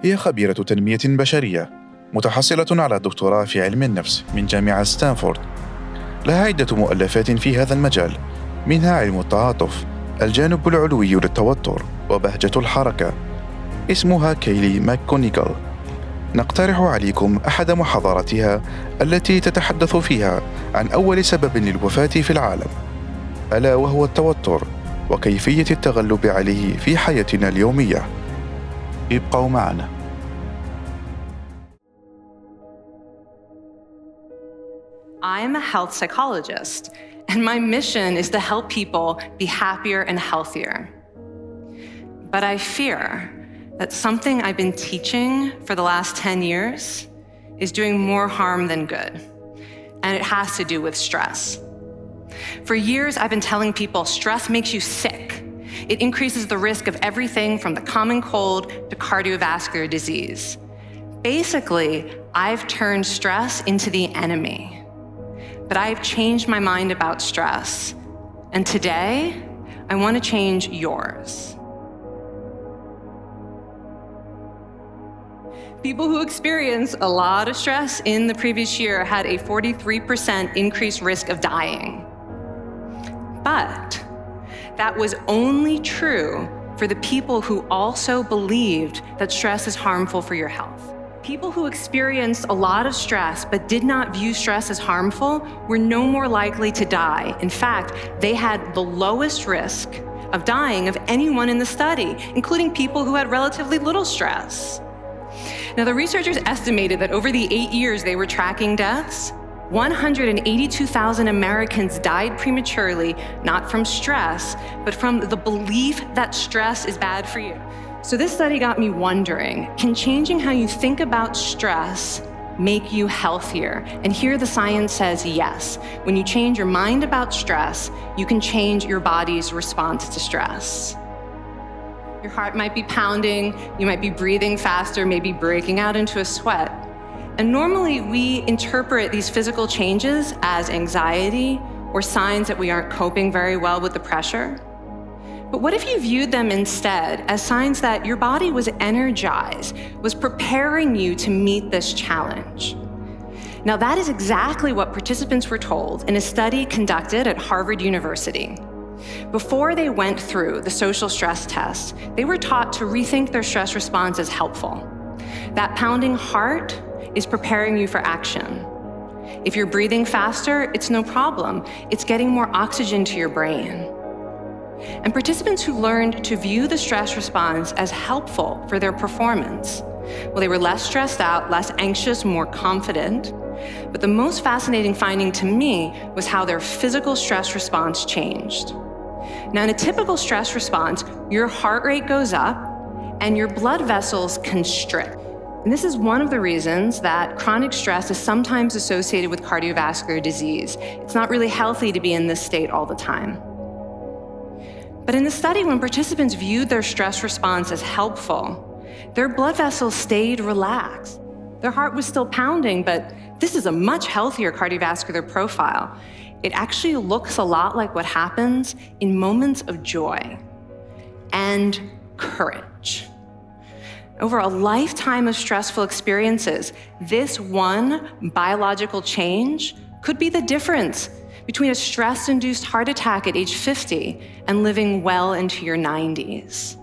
هي خبيرة تنمية بشرية متحصلة على الدكتوراه في علم النفس من جامعة ستانفورد. لها عدة مؤلفات في هذا المجال، منها علم التعاطف، الجانب العلوي للتوتر، وبهجة الحركة. اسمها كيلي ماكونيغال. نقترح عليكم أحد محاضراتها التي تتحدث فيها عن أول سبب للوفاة في العالم، ألا وهو التوتر وكيفية التغلب عليه في حياتنا اليومية. ابقوا معنا. I'm a health psychologist, and my mission is to help people be happier and healthier. But I fear that something I've been teaching for the last 10 years is doing more harm than good, and it has to do with stress. For years, I've been telling people stress makes you sick. It increases the risk of everything from the common cold to cardiovascular disease. Basically, I've turned stress into the enemy. But I've changed my mind about stress, and today, I want to change yours. People who experienced a lot of stress in the previous year had a 43% increased risk of dying. But that was only true for the people who also believed that stress is harmful for your health. People who experienced a lot of stress but did not view stress as harmful were no more likely to die. In fact, they had the lowest risk of dying of anyone in the study, including people who had relatively little stress. Now, the researchers estimated that over the 8 years they were tracking deaths, 182,000 Americans died prematurely, not from stress, but from the belief that stress is bad for you. So this study got me wondering, can changing how you think about stress make you healthier? And here the science says yes. When you change your mind about stress, you can change your body's response to stress. Your heart might be pounding, you might be breathing faster, maybe breaking out into a sweat. And normally we interpret these physical changes as anxiety or signs that we aren't coping very well with the pressure. But what if you viewed them instead as signs that your body was energized, was preparing you to meet this challenge? Now, that is exactly what participants were told in a study conducted at Harvard University. Before they went through the social stress test, they were taught to rethink their stress response as helpful. That pounding heart is preparing you for action. If you're breathing faster, it's no problem. It's getting more oxygen to your brain. And participants who learned to view the stress response as helpful for their performance, well, they were less stressed out, less anxious, more confident. But the most fascinating finding to me was how their physical stress response changed. Now, in a typical stress response, your heart rate goes up and your blood vessels constrict. And this is one of the reasons that chronic stress is sometimes associated with cardiovascular disease. It's not really healthy to be in this state all the time. But in the study, when participants viewed their stress response as helpful, their blood vessels stayed relaxed. Their heart was still pounding, but this is a much healthier cardiovascular profile. It actually looks a lot like what happens in moments of joy and courage. Over a lifetime of stressful experiences, this one biological change could be the difference between a stress-induced heart attack at age 50 and living well into your 90s.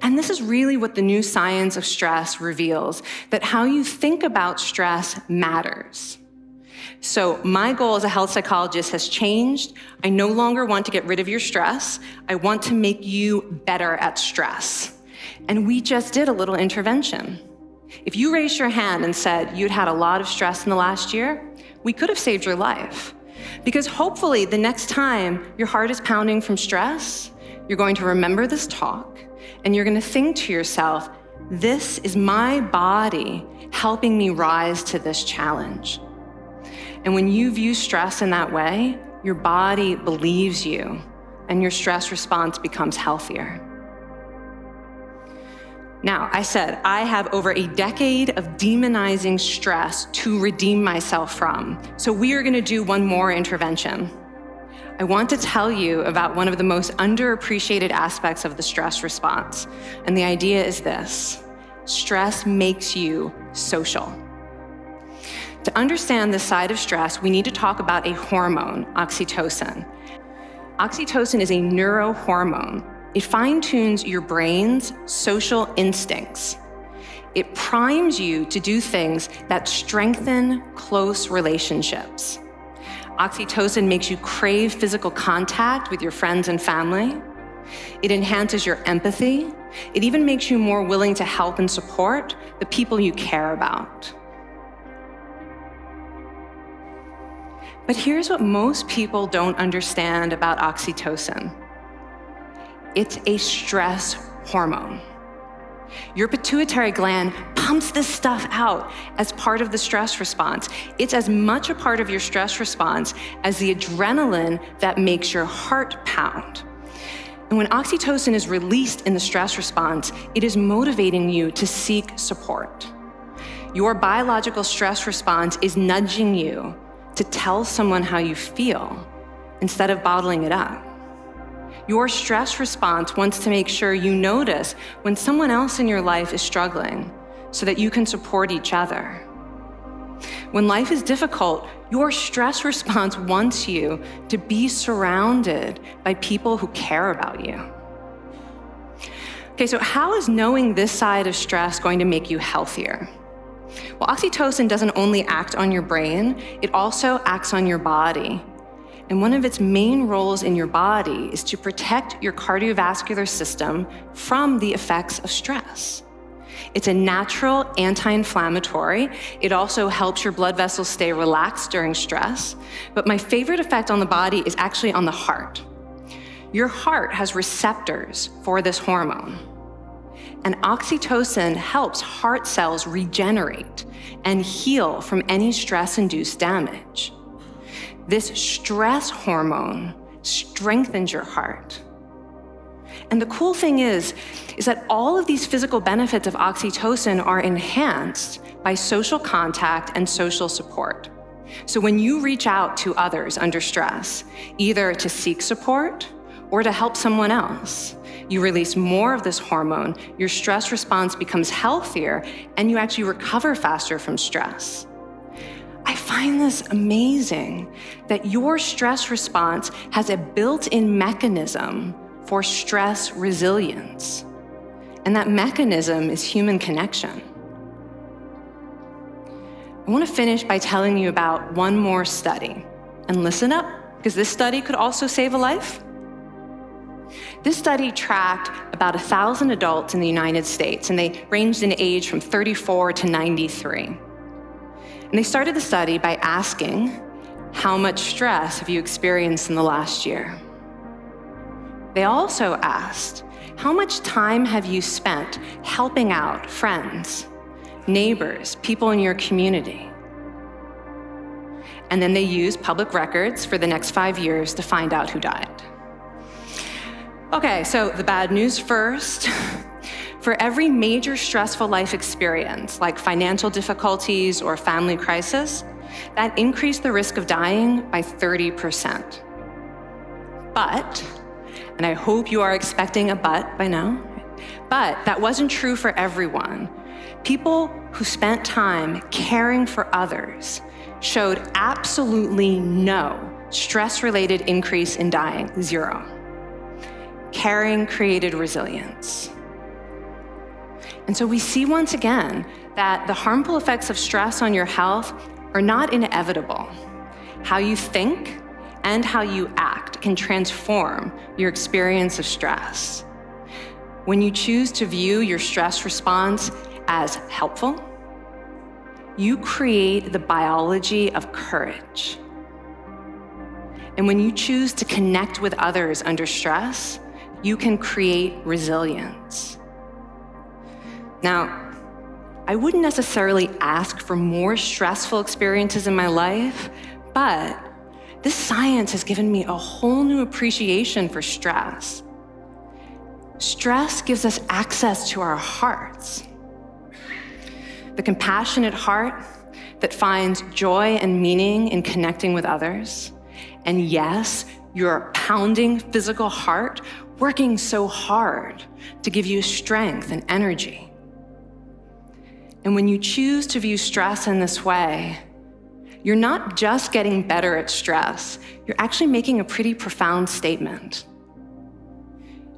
And this is really what the new science of stress reveals, that how you think about stress matters. So my goal as a health psychologist has changed. I no longer want to get rid of your stress. I want to make you better at stress. And we just did a little intervention. If you raised your hand and said you'd had a lot of stress in the last year, we could have saved your life. Because hopefully the next time your heart is pounding from stress, you're going to remember this talk and you're going to think to yourself, this is my body helping me rise to this challenge. And when you view stress in that way, your body believes you and your stress response becomes healthier. Now, I said I have over a decade of demonizing stress to redeem myself from. So we are going to do one more intervention. I want to tell you about one of the most underappreciated aspects of the stress response. And the idea is this: stress makes you social. To understand this side of stress, we need to talk about a hormone, oxytocin. Oxytocin is a neurohormone. It fine-tunes your brain's social instincts. It primes you to do things that strengthen close relationships. Oxytocin makes you crave physical contact with your friends and family. It enhances your empathy. It even makes you more willing to help and support the people you care about. But here's what most people don't understand about oxytocin. It's a stress hormone. Your pituitary gland pumps this stuff out as part of the stress response. It's as much a part of your stress response as the adrenaline that makes your heart pound. And when oxytocin is released in the stress response, it is motivating you to seek support. Your biological stress response is nudging you to tell someone how you feel instead of bottling it up. Your stress response wants to make sure you notice when someone else in your life is struggling so that you can support each other. When life is difficult, your stress response wants you to be surrounded by people who care about you. Okay, so how is knowing this side of stress going to make you healthier? Well, oxytocin doesn't only act on your brain, it also acts on your body. And one of its main roles in your body is to protect your cardiovascular system from the effects of stress. It's a natural anti-inflammatory. It also helps your blood vessels stay relaxed during stress. But my favorite effect on the body is actually on the heart. Your heart has receptors for this hormone. And oxytocin helps heart cells regenerate and heal from any stress-induced damage. This stress hormone strengthens your heart. And the cool thing is that all of these physical benefits of oxytocin are enhanced by social contact and social support. So when you reach out to others under stress, either to seek support or to help someone else, you release more of this hormone, your stress response becomes healthier, and you actually recover faster from stress. I find this amazing that your stress response has a built-in mechanism for stress resilience. And that mechanism is human connection. I want to finish by telling you about one more study. And listen up, because this study could also save a life. This study tracked about 1,000 adults in the United States, and they ranged in age from 34 to 93. And they started the study by asking, how much stress have you experienced in the last year? They also asked, how much time have you spent helping out friends, neighbors, people in your community? And then they used public records for the next 5 years to find out who died. Okay, so the bad news first. For every major stressful life experience, like financial difficulties or family crisis, that increased the risk of dying by 30%. But, and I hope you are expecting a but by now, but that wasn't true for everyone. People who spent time caring for others showed absolutely no stress-related increase in dying, 0. Caring created resilience. And so we see once again that the harmful effects of stress on your health are not inevitable. How you think and how you act can transform your experience of stress. When you choose to view your stress response as helpful, you create the biology of courage. And when you choose to connect with others under stress, you can create resilience. Now, I wouldn't necessarily ask for more stressful experiences in my life, but this science has given me a whole new appreciation for stress. Stress gives us access to our hearts. The compassionate heart that finds joy and meaning in connecting with others. And yes, your pounding physical heart working so hard to give you strength and energy. And when you choose to view stress in this way, you're not just getting better at stress, you're actually making a pretty profound statement.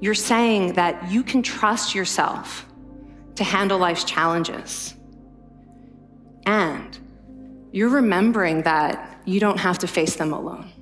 You're saying that you can trust yourself to handle life's challenges. And you're remembering that you don't have to face them alone.